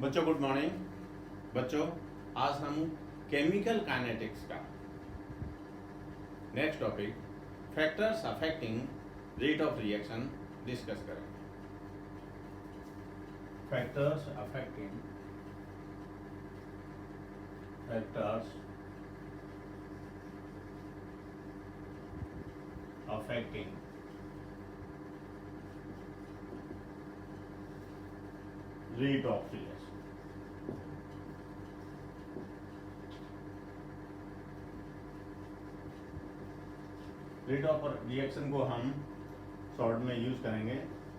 बच्चों good morning. बच्चों आज हम केमिकल काइनेटिक्स का next topic factors affecting rate of reaction discuss करेंगे। Factors affecting rate of reaction. Rate of reaction को हम शॉर्ट में यूज करेंगे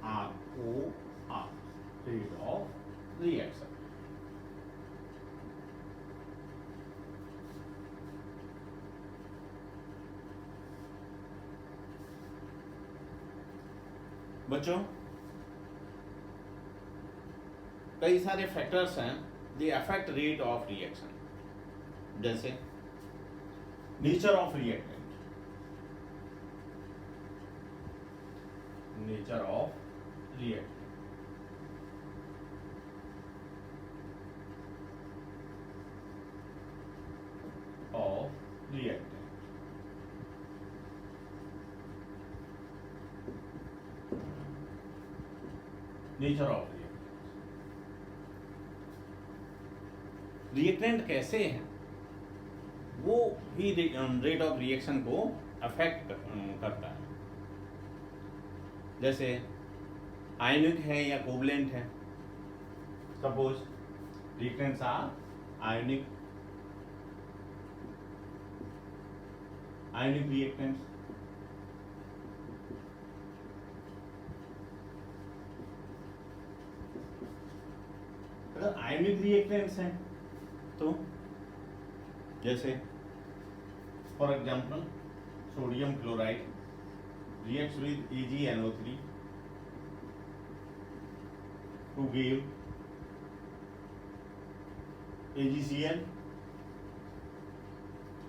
ROR, रेट ऑफ रिएक्शन। बच्चों कई सारे फैक्टर्स हैं they affect rate of reaction, जैसे nature of reactant, nature of reactant, nature of reactant कैसे हैं वो ही रेट ऑफ रिएक्शन को अफेक्ट करता है। जैसे आयनिक है या कोवलेंट है। Suppose reactants are ionic reactants. अगर आयनिक रिएक्टेंट्स हैं तो जैसे for example sodium chloride reacts with AgNO3 to give AgCl,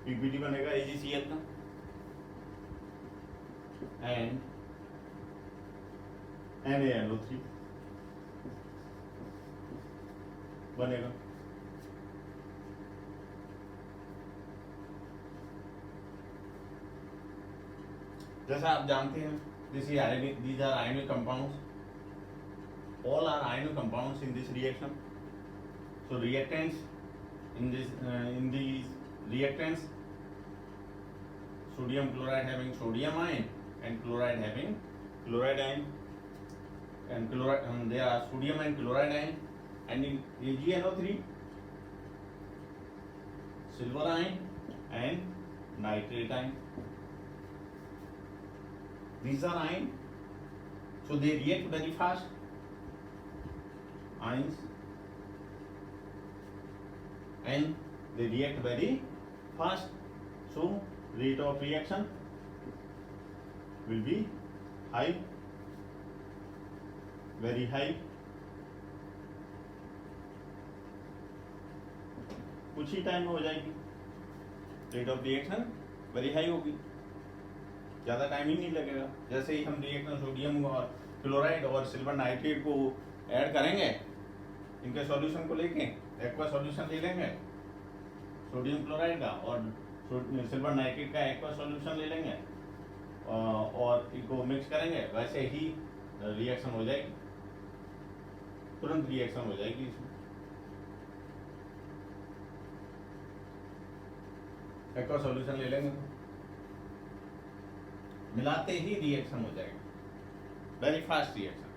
PPT बनेगा AgCl का, and NaNO3 बनेगा। जैसा आप जानते हैं these are ionic compounds, all are ionic compounds in this reaction. So reactants in these reactants, sodium chloride having sodium ion and chloride having chloride ion, and there are sodium and chloride ion, and in AgNO3 silver ion and nitrate ion. These are ion, so they react very fast. Ions, and they react very fast. So rate of reaction will be high, very high. कुछ ही time में हो जाएगी। Rate of reaction very high होगी, ज़्यादा time ही नहीं लगेगा। जैसे ही हम रिएक्शन सोडियम और क्लोराइड और सिल्वर नाइट्रेट को ऐड करेंगे, इनके सॉल्यूशन को लेके एक्वा सॉल्यूशन ले लेंगे सोडियम क्लोराइड का और सिल्वर नाइट्रेट का एक्वा सॉल्यूशन ले लेंगे और इनको मिक्स करेंगे, वैसे ही रिएक्शन हो जाएगी, तुरंत रिएक्शन हो जाएगी। इसमें एक्वा सॉल्यूशन ले लेंगे, मिलाते ही रिएक्शन हो जाएगा, वेरी फास्ट रिएक्शन,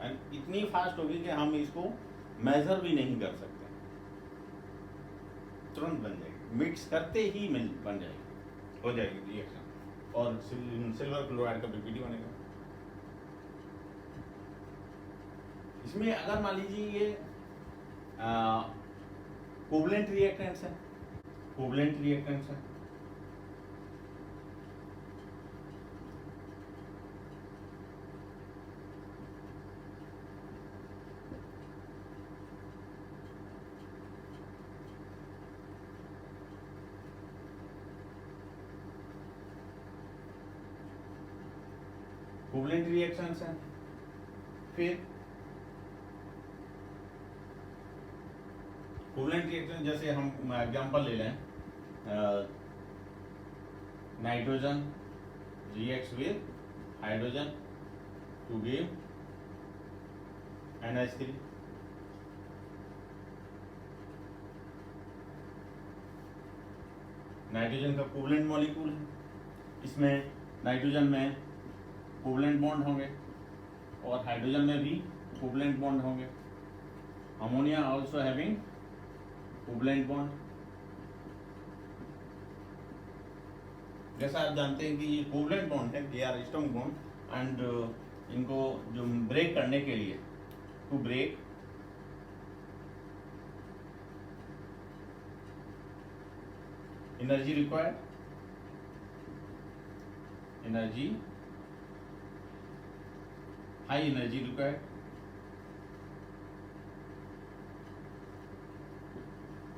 एंड इतनी फास्ट होगी कि हम इसको मेजर भी नहीं कर सकते, तुरंत बन जाएगी, मिक्स करते ही बन जाएगी, हो जाएगी रिएक्शन, और सिल्वर क्लोराइड का पीपीटी बनेगा। इसमें अगर मान लीजिए ये कोवलेंट रिएक्टेंट्स है, कोवलेंट रिएक्टेंट्स है, कोवलेंट रिएक्शंस हैं। फिर कोवलेंट रिएक्शन जैसे हम एग्जांपल ले लें, nitrogen reacts with hydrogen to give NH3. Nitrogen का कोवलेंट मॉलिक्यूल है, इसमें नाइट्रोजन में कोवलेंट बॉन्ड होंगे और हाइड्रोजन में भी कोवलेंट बॉन्ड होंगे। Ammonia also having covalent bond. जैसा आप जानते हैं कि ये कोवलेंट बॉन्ड है, they are strong bond and इनको जो ब्रेक करने के लिए, to break energy required, energy high energy required,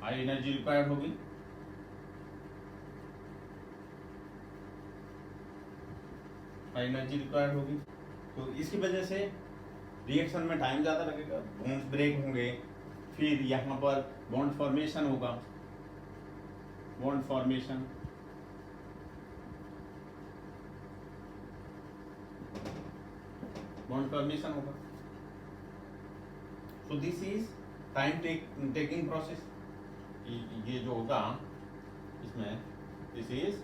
high energy required होगी। हाई एनर्जी रिक्वायर्ड होगी, तो इसकी वजह से रिएक्शन में टाइम ज़्यादा लगेगा, बॉन्ड्स ब्रेक होंगे, फिर यहाँ पर बॉन्ड फॉर्मेशन होगा, बॉन्ड फॉर्मेशन, बॉन्ड फॉर्मेशन होगा। So this is time taking process. ये जो होगा इसमें, this is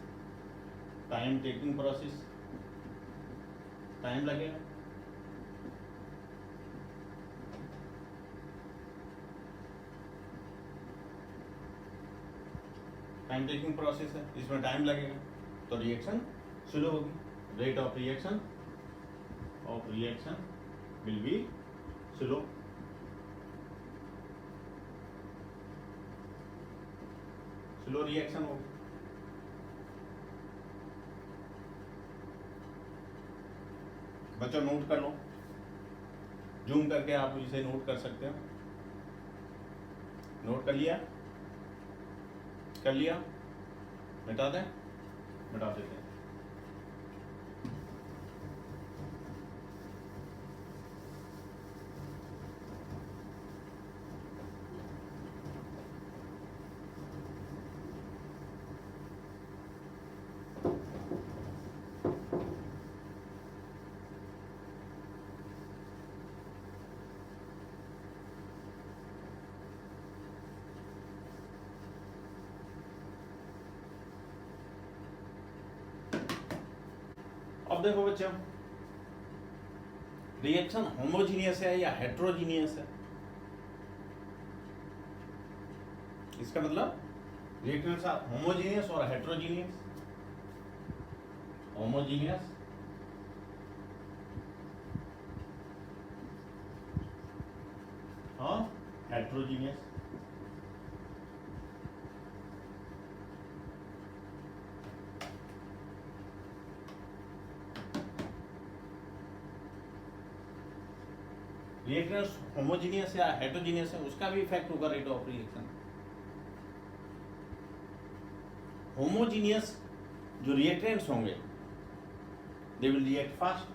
time taking process, time लगेगा। टाइम टेकिंग प्रोसेस है, इसमें टाइम लगेगा, तो रिएक्शन स्लो होगी। Rate of reaction will be slow. Slow reaction होगी। बच्चों नोट कर लो, जूम करके आप इसे नोट कर सकते हो। नोट कर लिया? कर लिया? मिटा दें? मिटा देते हैं। अब देखो बच्चों, रिएक्शन होमोजीनियस है या हेट्रोजीनियस है? इसका मतलब रिएक्शंस आर होमोजीनियस और हेट्रोजीनियस। होमोजीनियस और हेट्रोजीनियस। रिएक्टेंट्स होमोजीनियस या हेटेरोजीनियस है, उसका भी इफेक्ट होगा रेट ऑफ रिएक्शन। होमोजीनियस जो रिएक्टेंट्स होंगे, they will react fast,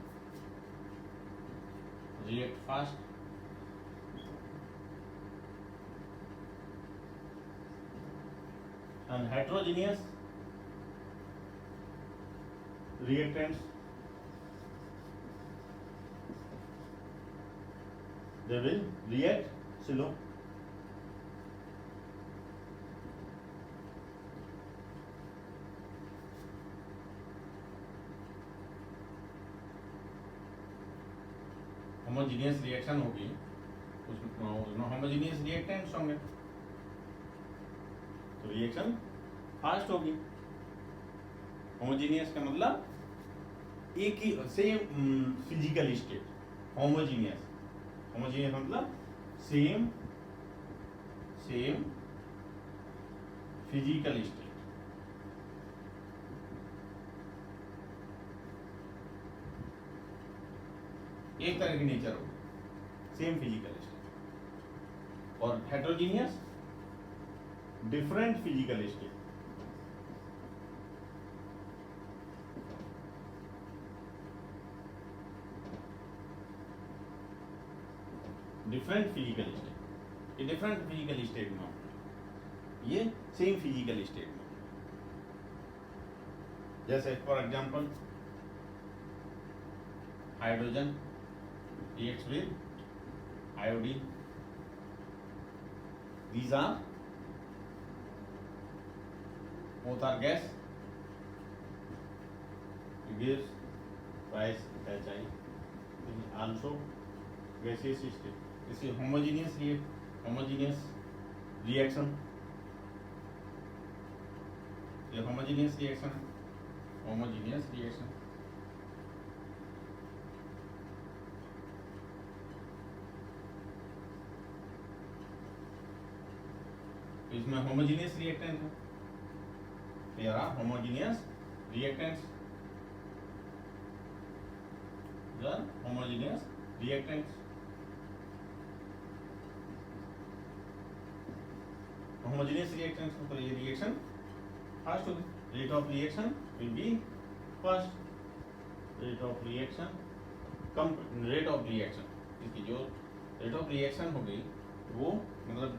and heterogeneous reactants, they will react slow. Homogeneous reaction होगी, उसमें होमोजीनियस रिएक्टेंट्स होंगे, तो रिएक्शन फास्ट होगी। होमोजीनियस का मतलब एक ही सेम फिजिकल स्टेट। होमोजीनियस मतलब सेम फिजिकल स्टेट। एक तरह की नेचर होगी, सेम फिजिकल स्टेट। और heterogeneous different physical state. Different physical state, ये डिफरेंट फिजिकल स्टेट में होगा। ये सेम फिजिकल स्टेट में। जैसे for example hydrogen reacts with iodine, these are both are gas, it gives rise HI, also gaseous state. This is homogeneous reaction, ये homogeneous reaction इसमें homogeneous reactant है, there are homogeneous reactants, homogeneous reactants तो ये reaction fast होगी, rate of reaction will be fast, rate of reaction इसकी जो rate of reaction होगी वो मतलब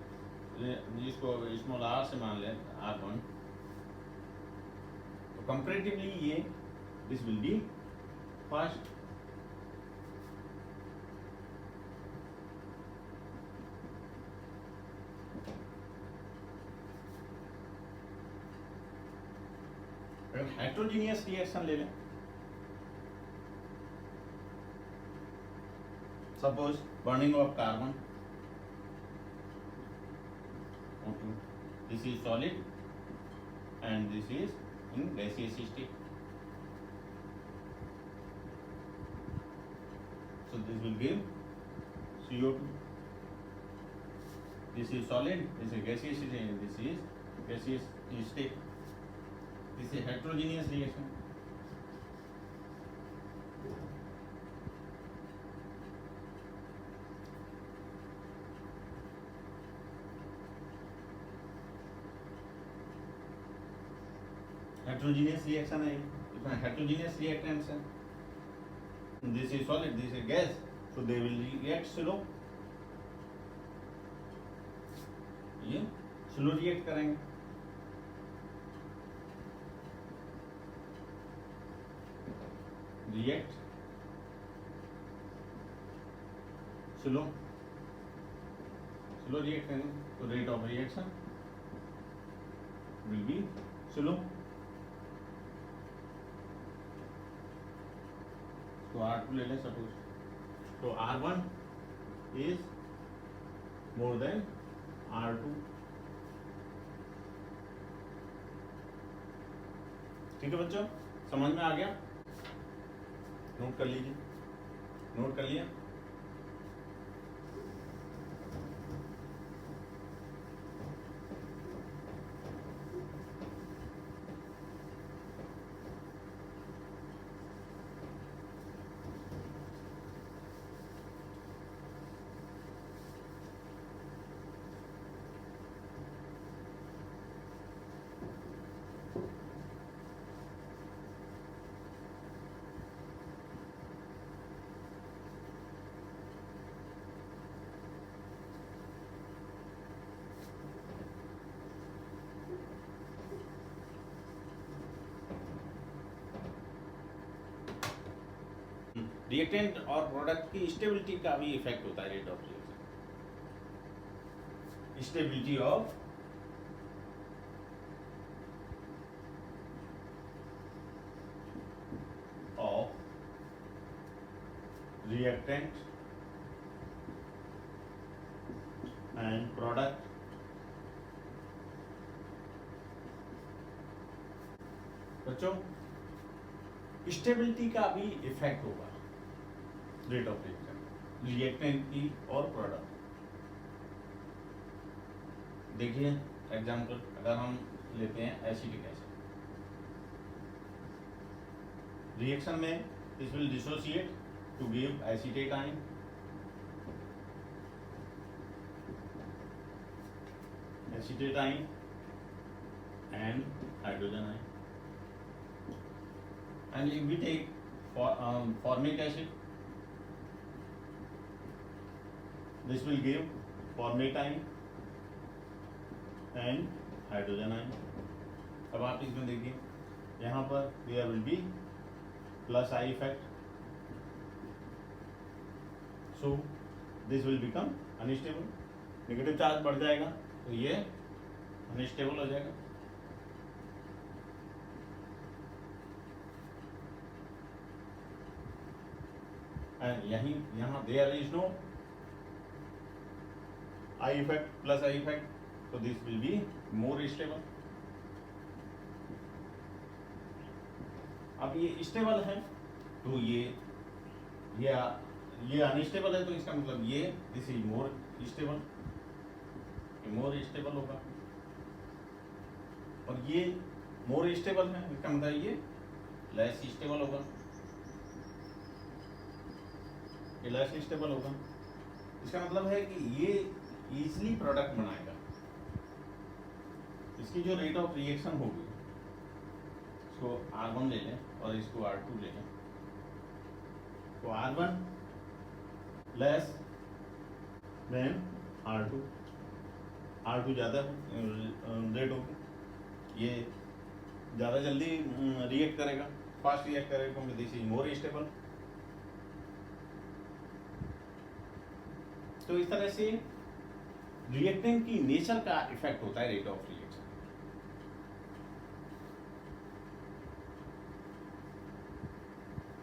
जिसको स्मॉल r से मान लें R1, तो कंपैरेटिवली ये दिस विल बी फास्ट। अगर हेट्रोजीनियस रिएक्शन ले लें, suppose burning of carbon, this is solid and this is in gaseous state, so this will give CO2, this is solid, this is gaseous state and this is gaseous state, this is heterogeneous reaction। heterogeneous reaction है, इसमें heterogeneous reactants है, this is solid, this is gas, so they will react slow, ये slow react करेंगे। react slow react करेंगे तो rate of reaction will be slow। तो R2 ले लें सपोज, तो R1 is more than R2, ठीक है बच्चों, समझ में आ गया? नोट कर लीजिए, नोट कर लिया? रिएक्टेंट और प्रोडक्ट की स्टेबिलिटी का भी इफेक्ट होता है rate of reaction, stability of reactant and product बच्चों स्टेबिलिटी का भी इफेक्ट होगा रेट ऑफ रिएक्शन रिएक्टेंट की और प्रोडक्ट। देखिए एग्जांपल अगर हम लेते हैं एसिटिक एसिड, रिएक्शन में this will dissociate to give acetate ion, and hydrogen ion, and if we take formic acid, this will give formic ion and hydrogen ion. अब आप इसमें देखिए, यहाँ पर there will be plus I effect, so this will become unstable, negative charge बढ़ जाएगा तो ये अनस्टेबल हो जाएगा। यही यहाँ there is no I effect plus I effect, so this will be more stable। अब ये स्टेबल है तो ये अनस्टेबल है, तो इसका मतलब ये this is more stable, more stable होगा। और ये मोर स्टेबल है, इसका मतलब ये लेस स्टेबल होगा, ये लेस स्टेबल होगा। इसका मतलब है कि ये इजीली प्रोडक्ट बनाएगा। इसकी जो रेट ऑफ रिएक्शन होगी, इसको R1 ले लें और इसको R2 ले लें, तो R1 less than R2, R2 ज़्यादा रेट होगी, ये ज़्यादा जल्दी रिएक्ट करेगा, फास्ट रिएक्ट करेगा, क्योंकि दिस इज मोर स्टेबल। तो इस तरह से रिएक्टेंट की नेचर का इफेक्ट होता है रेट ऑफ रिएक्शन।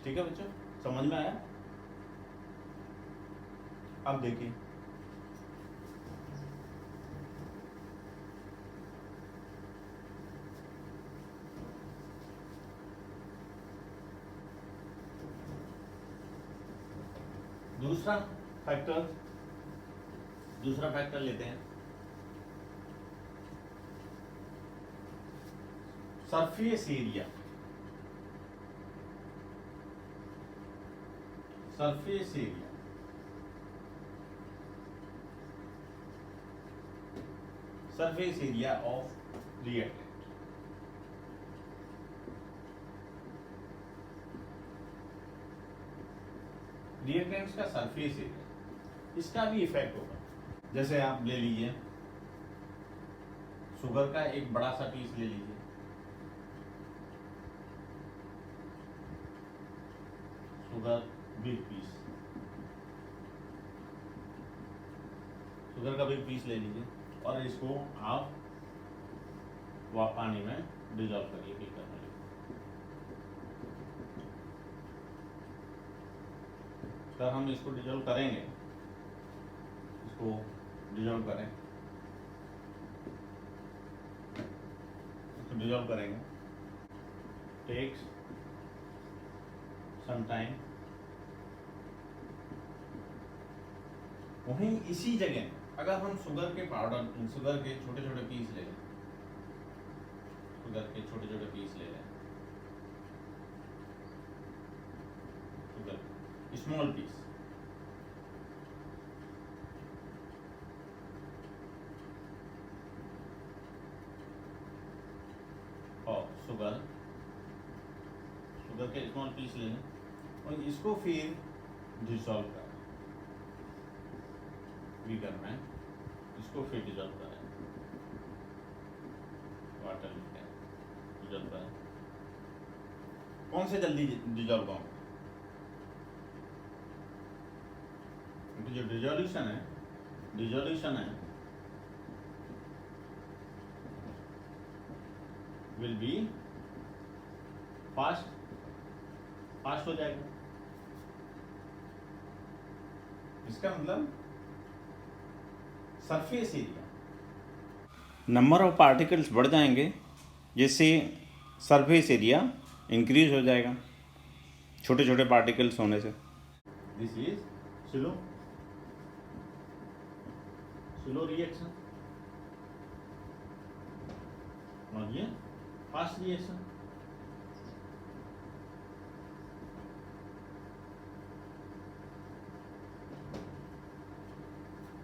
ठीक है बच्चों, समझ में आया? अब देखिए, दूसरा फैक्टर लेते हैं, surface area. Surface area surface area of reactant. Reactants का सरफेस एरिया, इसका भी इफेक्ट होगा। जैसे आप ले लीजिए शुगर का एक बड़ा सा पीस ले लीजिए, शुगर बिग पीस, शुगर का बिग पीस ले लीजिए और इसको आप पानी में डिजॉल्व करिए, बीकर में। तो हम इसको डिजॉल्व करेंगे, इसको डिजॉल्व करें, इसको डिजॉल्व करेंगे, टेक्स सम टाइम। वहीं इसी जगह अगर हम शुगर के पाउडर, शुगर के छोटे छोटे पीस ले लें, शुगर के छोटे छोटे पीस ले लें, शुगर स्मॉल पीस, और शुगर के स्मॉल पीस ले लें और इसको फिर डिसॉल्व करें बीकर में, इसको फिर डिसॉल्व करें वाटर में, डिसॉल्व करें। कौन से जल्दी डिसॉल्व होंगे? क्योंकि जो डिसोल्यूशन है विल बी फास्ट हो जाएगा। इसका मतलब surface area, number of particles बढ़ जाएंगे, जिससे सरफेस एरिया इंक्रीज हो जाएगा छोटे छोटे पार्टिकल्स होने से। दिस इज स्लो रिएक्शन और ये फास्ट रिएक्शन।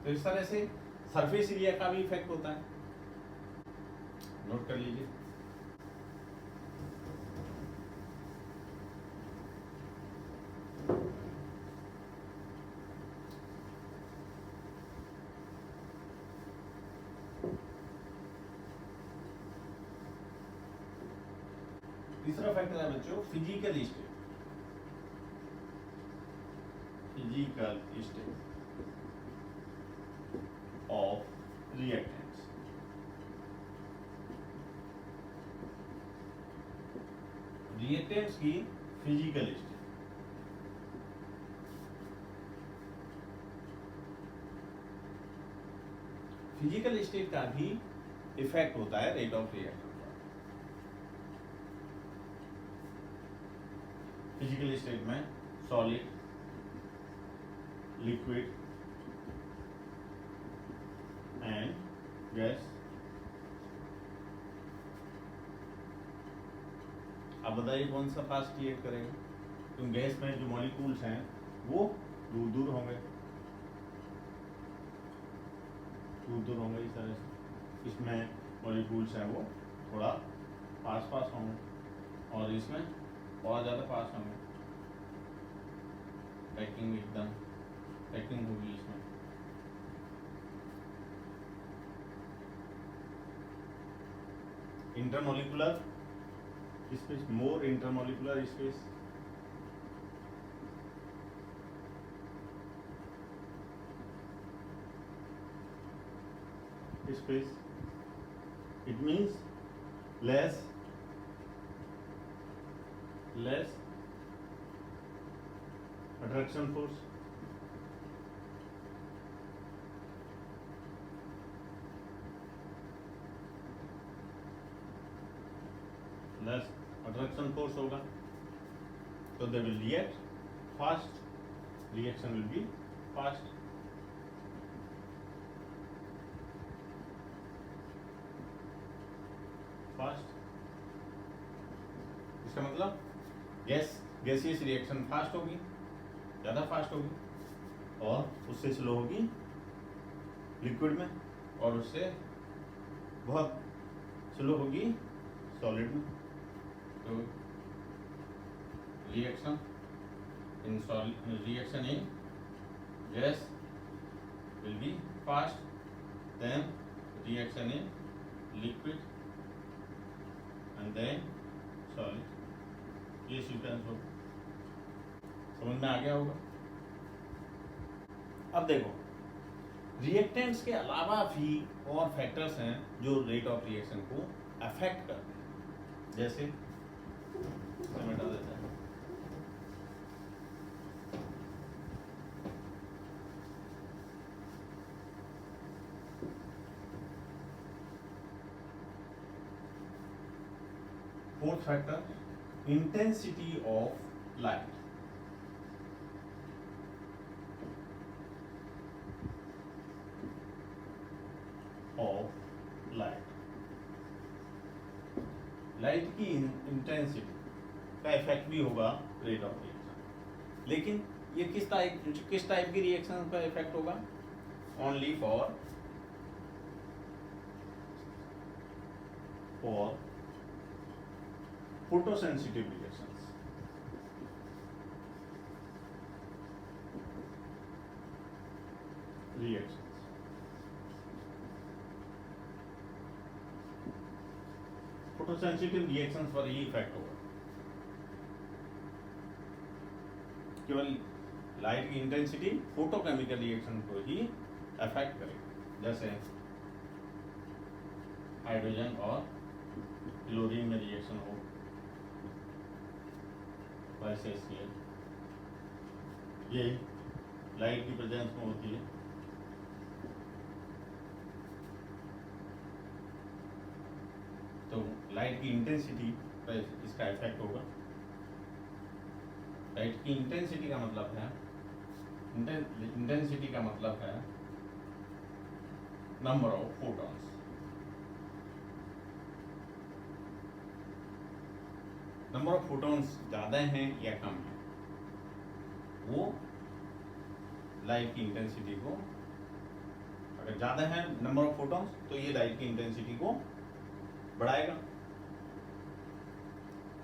तो इस तरह से सरफेस एरिया का भी इफेक्ट होता है, नोट कर लीजिए। तीसरा फैक्टर है बच्चों physical state. Physical state of reactants. Reactants की फिजिकल स्टेट। फिजिकल स्टेट का भी इफेक्ट होता है रेट ऑफ रिएक्शन पर। फिजिकल स्टेट में सॉलिड, लिक्विड एंड गैस। अब बताइए कौन सा फास्ट रिएक्ट करेगा? तो गैस में जो मॉलिक्यूल्स हैं वो दूर दूर होंगे, इस तरह से। इसमें मॉलिक्यूल्स हैं वो थोड़ा पास पास होंगे और इसमें बहुत ज़्यादा पास होंगे। पैकिंग एकदम पैकिंग होगी इसमें। Intermolecular space, more intermolecular space. Space it means less attraction force, less attraction force होगा तो they will react fast, reaction will be fast। इसका मतलब गैसियस रिएक्शन फास्ट होगी, ज़्यादा फास्ट होगी, और उससे स्लो होगी लिक्विड में, और उससे बहुत स्लो होगी सॉलिड में। तो reaction in gas will be fast than reaction in liquid and then solid। ये सीक्वेंस हो, समझ में आ गया होगा। अब देखो रिएक्टेंट्स के अलावा भी और फैक्टर्स हैं जो रेट ऑफ रिएक्शन को अफेक्ट करते हैं। जैसे मिटा देता है, fourth factor intensity of light. Light की इंटेंसिटी का इफेक्ट भी होगा रेट ऑफ रिएक्शन, लेकिन ये किस टाइप की रिएक्शन का इफेक्ट होगा? Only for photosensitive reactions. Photosensitive reactions पर ही इफेक्ट होगा। केवल लाइट की इंटेंसिटी फोटोकेमिकल रिएक्शन को ही अफेक्ट करेगा। जैसे हाइड्रोजन और क्लोरीन में रिएक्शन हो, वैसे ये लाइट की प्रेजेंस में होती है। तो लाइट की इंटेंसिटी पर इसका इफेक्ट होगा। लाइट की इंटेंसिटी का मतलब है number of photons. Number of photons ज़्यादा हैं या कम है, वो लाइट की इंटेंसिटी को, अगर ज़्यादा है नंबर ऑफ फोटॉन्स तो ये लाइट की इंटेंसिटी को बढ़ाएगा।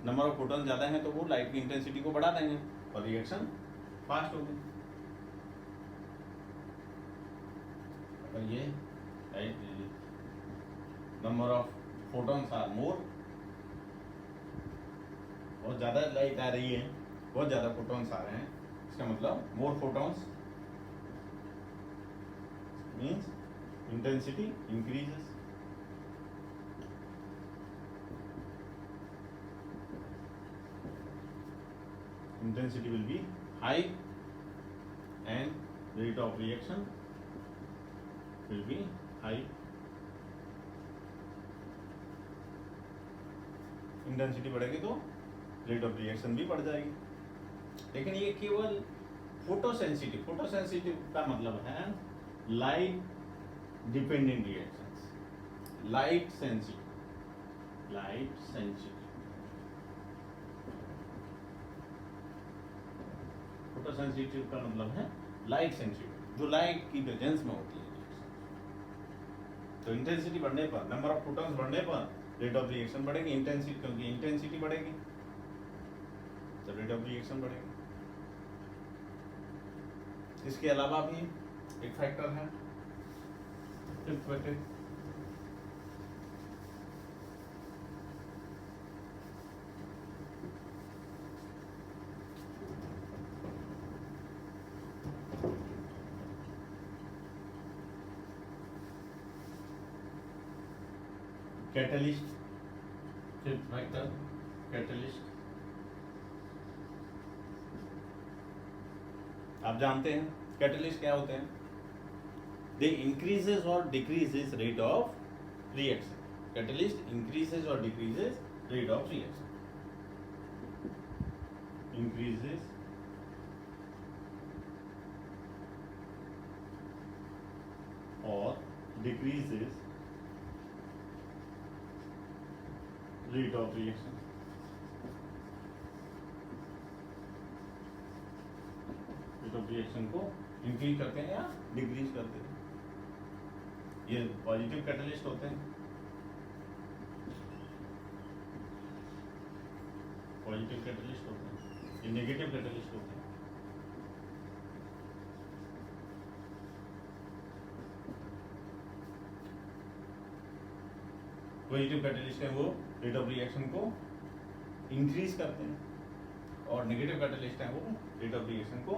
नंबर ऑफ फोटॉन्स ज़्यादा है तो वो लाइट की इंटेंसिटी को बढ़ा देंगे और रिएक्शन फास्ट होगी। अगर ये number of photons are more बहुत ज़्यादा लाइट आ रही है, बहुत ज़्यादा फोटॉन्स आ रहे हैं, इसका मतलब more photons means intensity increases. Intensity will be high and rate of reaction will be high. Intensity बढ़ेगी तो रेट ऑफ रिएक्शन भी बढ़ जाएगी। लेकिन ये केवल फोटोसेंसिटिव का मतलब है light dependent reactions, light sensitive photosensitive का मतलब है लाइट सेंसिटिव, जो लाइट की प्रेजेंस में होती है। तो इंटेंसिटी बढ़ने पर, नंबर ऑफ फोटॉन्स बढ़ने पर रेट ऑफ रिएक्शन बढ़ेगी, इंटेंसिटी, क्योंकि इंटेंसिटी बढ़ेगी तो रेट ऑफ रिएक्शन बढ़ेगी। इसके अलावा भी एक फैक्टर है, fifth factor, catalyst. Fifth factor catalyst. आप जानते हैं कैटलिस्ट क्या होते हैं? दे इंक्रीजेस और decreases rate of reaction. Catalyst increases और decreases rate of reaction, increases और decreases rate of reaction. Rate of reaction को इंक्रीज करते हैं या डिक्रीज करते हैं। ये पॉजिटिव कैटलिस्ट होते हैं, पॉजिटिव कैटलिस्ट होते हैं, ये नेगेटिव कैटलिस्ट होते हैं। पॉजिटिव कैटलिस्ट है वो रेट ऑफ रिएक्शन को इंक्रीज करते हैं, और नेगेटिव कैटलिस्ट है वो रेट ऑफ रिएक्शन को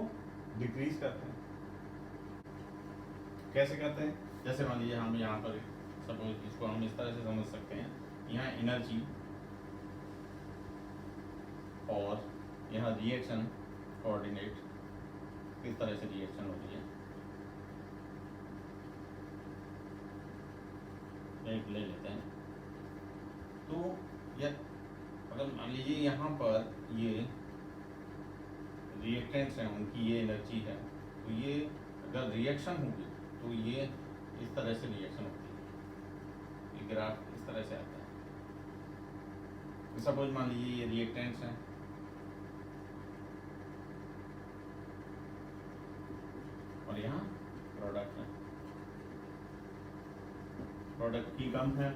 डिक्रीज करते हैं। कैसे करते हैं? जैसे मान लीजिए हम यहाँ पर सपोज इसको हम इस तरह से समझ सकते हैं, यहाँ एनर्जी और यहाँ रिएक्शन कोऑर्डिनेट, किस तरह से रिएक्शन होती है, एक ले लेते हैं। तो यह अगर मान लीजिए यहाँ पर ये रिएक्टेंट्स हैं, उनकी ये एनर्जी है, तो ये अगर रिएक्शन होगी तो ये इस तरह से रिएक्शन होती है। ये ग्राफ इस तरह से आता है। तो सपोज मान लीजिए ये रिएक्टेंट्स हैं, और यहाँ प्रोडक्ट है। प्रोडक्ट की कम है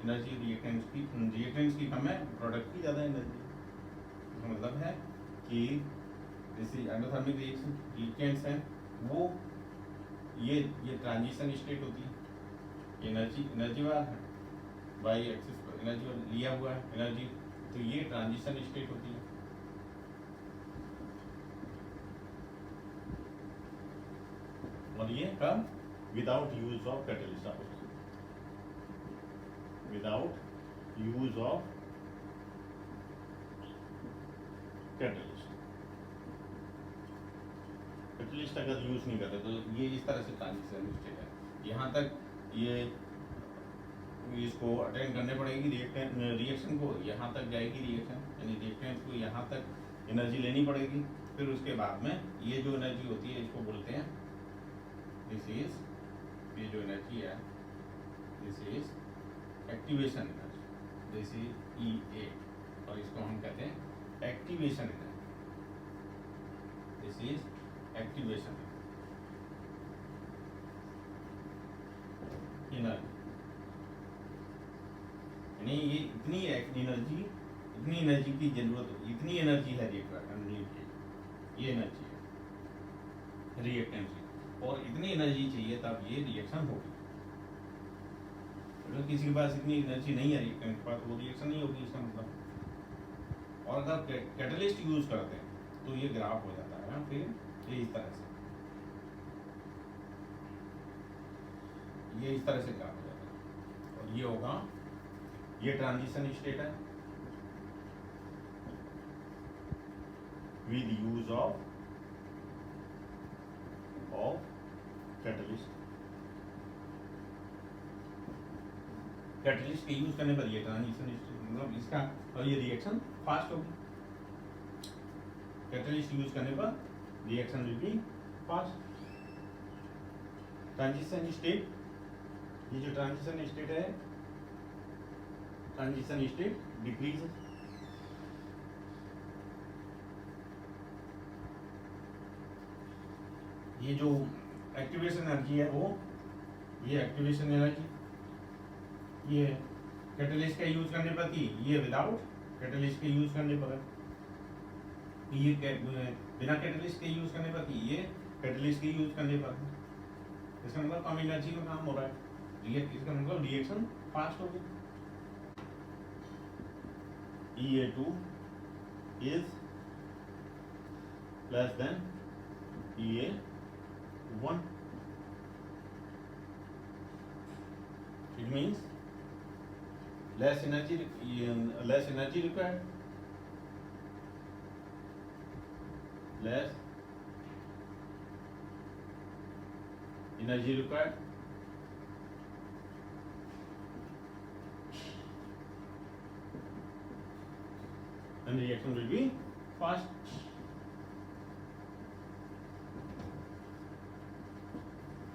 एनर्जी, रिएक्टेंट्स की कम है, प्रोडक्ट की ज़्यादा एनर्जी। इसका मतलब है कि जैसे एंडोथर्मिक रिएक्टेंट्स हैं वो ये ट्रांजिशन स्टेट होती है। एनर्जी बार है, वाई एक्सिस पर एनर्जी लिया हुआ है एनर्जी, तो ये ट्रांजिशन स्टेट होती है। और ये कब? Without use of catalyst, without use of catalyst. Catalyst अगर यूज नहीं करते तो ये इस तरह से ट्रांजिशन स्टेट है। यहाँ तक ये इसको अटेंड करने पड़ेगी रिएक्शन को, यहाँ तक जाएगी रिएक्शन, यानी रिएक्टेंट को यहाँ तक एनर्जी लेनी पड़ेगी। फिर उसके बाद में ये जो एनर्जी होती है इसको बोलते हैं, दिस इज, ये जो एनर्जी है this is activation energy, this is EA, और इसको हम कहते हैं activation energy, this is activation energy. यानी ये इतनी एनर्जी की जरूरत होती, इतनी एनर्जी है ये एनर्जी है रिएक्टेंट की, और इतनी एनर्जी चाहिए तब ये रिएक्शन होगी। अगर किसी के पास इतनी एनर्जी नहीं है रिएक्टेंट के पास, वो रिएक्शन नहीं होगी। इसका मतलब और अगर कैटलिस्ट यूज करते हैं तो ये ग्राफ हो जाता है फिर ये इस तरह से, ये इस तरह से ग्राफ हो जाता है। और ये होगा, ये ट्रांजिशन स्टेट है with use of catalyst. Catalyst के यूज करने पर ये ट्रांजिशन मतलब इसका, और ये रिएक्शन फास्ट होगी। कैटलिस्ट यूज करने पर reaction will be fast. Transition state, ये जो ट्रांजिशन स्टेट है, ट्रांजिशन स्टेट डिक्रीज। ये जो एक्टिवेशन एनर्जी है वो, ये एक्टिवेशन एनर्जी ये कैटलिस्ट का यूज करने पर थी, ये विदाउट कैटलिस्ट के यूज करने पर है। ये बिना कैटलिस्ट के यूज करने पर थी, ये कैटलिस्ट के यूज करने पर है। इसका मतलब कम एनर्जी में काम हो रहा है, इसका मतलब रिएक्शन फास्ट होगी। EA2 is less than EA1. It means less energy required. Less energy required. And the reaction will be fast.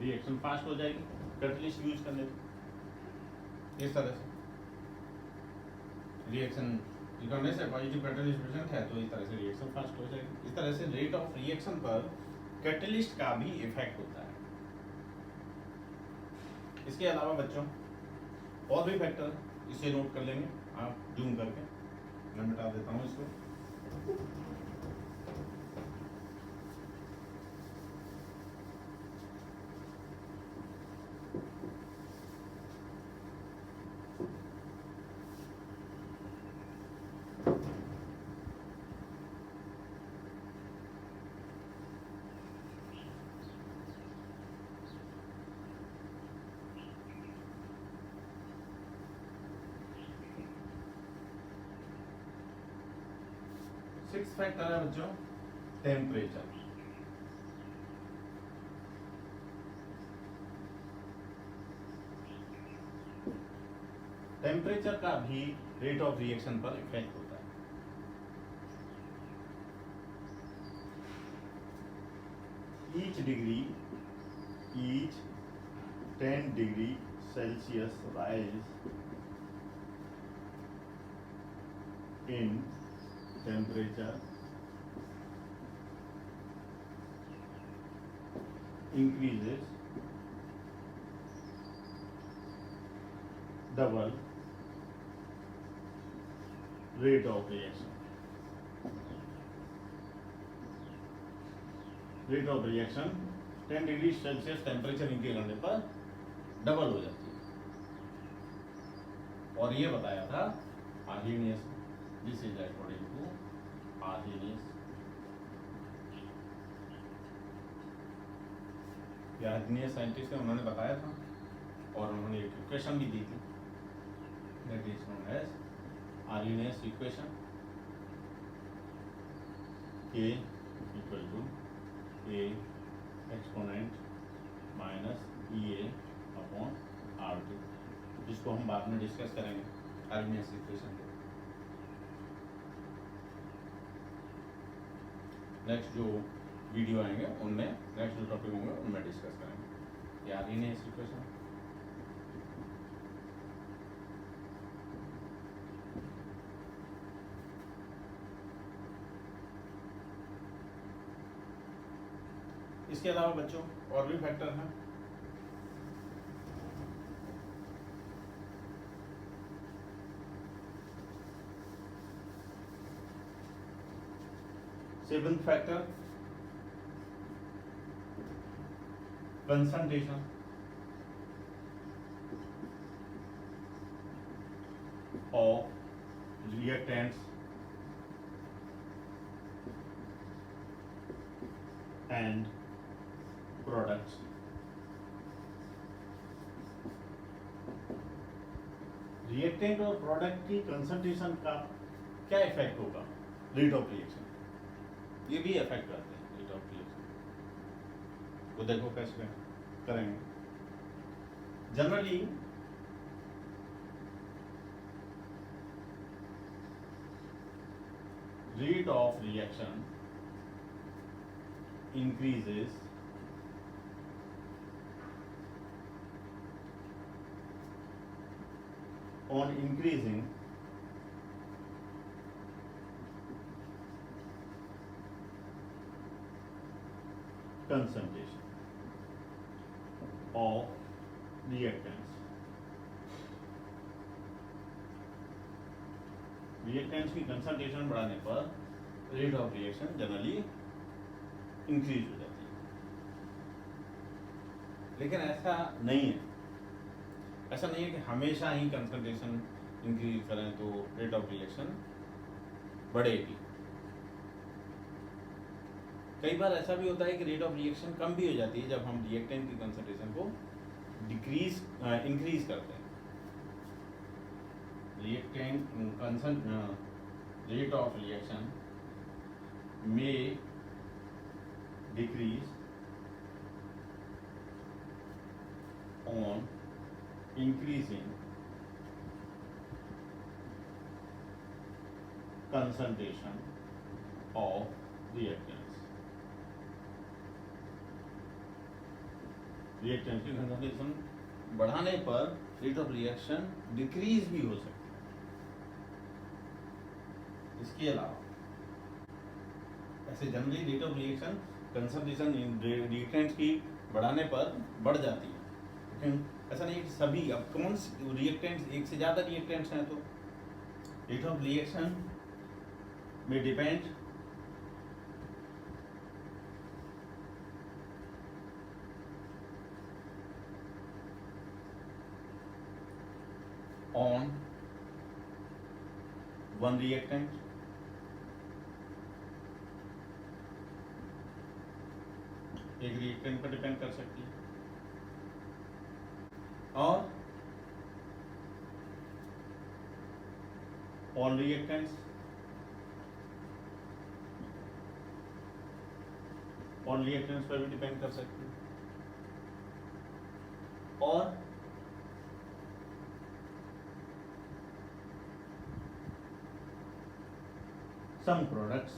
Reaction fast हो जाएगी कैटलिस्ट यूज करने से। इस तरह से रिएक्शन करने से पॉजिटिव कैटलिस्ट प्रेजेंट है तो इस तरह से रिएक्शन फास्ट हो जाएगी। इस तरह से रेट ऑफ रिएक्शन पर कैटलिस्ट का भी इफेक्ट होता है। इसके अलावा बच्चों और भी फैक्टर, इसे नोट कर लेंगे आप जूम करके। मैं मिटा देता हूँ इसको। सिक्स फैक्टर है बच्चों, टेम्परेचर। टेम्परेचर का भी रेट ऑफ रिएक्शन पर इफेक्ट होता है। each 10 degree Celsius rise in temperature increases double rate of reaction. Rate of reaction 10 degree Celsius temperature increase करने पर डबल हो जाती है। और ये बताया था Arrhenius, this is according to Arrhenius. ये आर्हेनियस साइंटिस्ट है, उन्होंने बताया था और उन्होंने एक इक्वेशन भी दी थी, that is known as Arrhenius equation. K equal to A exponent minus EA upon RT, जिसको हम बाद में डिस्कस करेंगे आर्हेनियस इक्वेशन को। नेक्स्ट जो वीडियो आएंगे उनमें, नेक्स्ट जो टॉपिक होंगे उनमें डिस्कस करेंगे ये आर्हेनियस इक्वेशन। इसके अलावा बच्चों और भी फैक्टर हैं। Seventh factor concentration of reactants and products. Reactant और प्रोडक्ट की कंसंट्रेशन का क्या इफेक्ट होगा रेट ऑफ रिएक्शन, ये भी इफेक्ट करते हैं रेट ऑफ रिएक्शन को। देखो कैसे करेंगे। Generally rate of reaction increases on increasing concentration of reactants. Reactants की कंसंट्रेशन बढ़ाने पर rate of reaction generally increase हो जाती है। लेकिन ऐसा नहीं है, ऐसा नहीं है कि हमेशा ही कंसंट्रेशन इंक्रीज करें तो रेट ऑफ रिएक्शन बढ़ेगी। कई बार ऐसा भी होता है कि रेट ऑफ रिएक्शन कम भी हो जाती है जब हम रिएक्टेंट की कंसंट्रेशन को इंक्रीज करते हैं। Rate of reaction may decrease on increasing concentration of reactants. Reactant की कंसंट्रेशन बढ़ाने पर रेट ऑफ रिएक्शन डिक्रीज भी हो सकती है। इसके अलावा ऐसे generally rate of reaction concentration reactants की बढ़ाने पर बढ़ जाती है, लेकिन ऐसा नहीं कि सभी। अब कौन रिएक्टेंट्स, एक से ज़्यादा रिएक्टेंट्स हैं तो रेट ऑफ रिएक्शन में डिपेंड ऑन वन रिएक्टेंट एक रिएक्टेंट पर डिपेंड कर सकती है, और ऑल रिएक्टेंट्स पर भी डिपेंड कर सकती है, और some products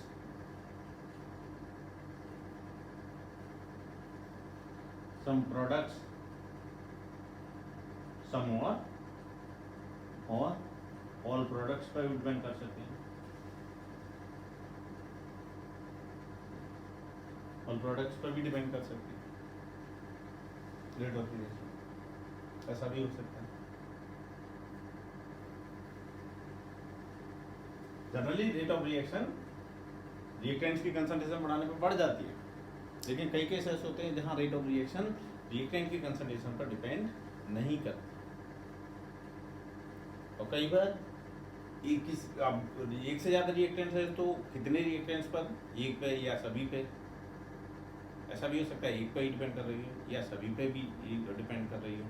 some और all products पर डिपेंड कर सकते हैं। all products पर भी डिपेंड कर सकते हैं रेट ऑफ रिएक्शन, ऐसा भी हो सकता है। Generally rate of reaction reactants की कंसंट्रेशन बढ़ाने पर बढ़ जाती है, लेकिन कई केस ऐसे होते हैं जहां रेट ऑफ रिएक्शन रिएक्टेंट की कंसंट्रेशन पर डिपेंड नहीं करती। और कई बार एक से ज़्यादा रिएक्टेंट्स है तो कितने रिएक्टेंट्स पर, एक पे या सभी पे, ऐसा भी हो सकता है एक पे ही डिपेंड कर रही हो या सभी पे भी डिपेंड कर रही हो,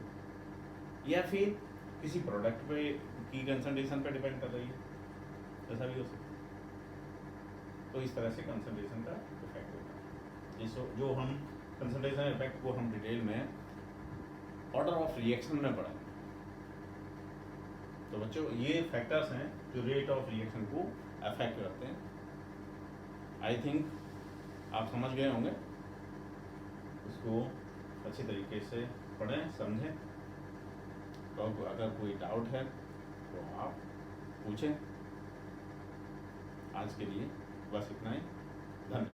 या फिर किसी प्रोडक्ट पे की कंसंट्रेशन पर डिपेंड कर रही है, ऐसा भी हो सकता है। तो इस तरह से कंसंट्रेशन का इफेक्ट होता है। जो हम कंसंट्रेशन इफेक्ट को हम डिटेल में ऑर्डर ऑफ रिएक्शन में पढ़ेंगे। तो बच्चों ये फैक्टर्स हैं जो रेट ऑफ रिएक्शन को अफेक्ट करते हैं। आई थिंक आप समझ गए होंगे, इसको अच्छी तरीके से पढ़ें, समझें। तो अगर कोई डाउट है तो आप पूछें। आज के लिए बस इतना ही। धन्यवाद।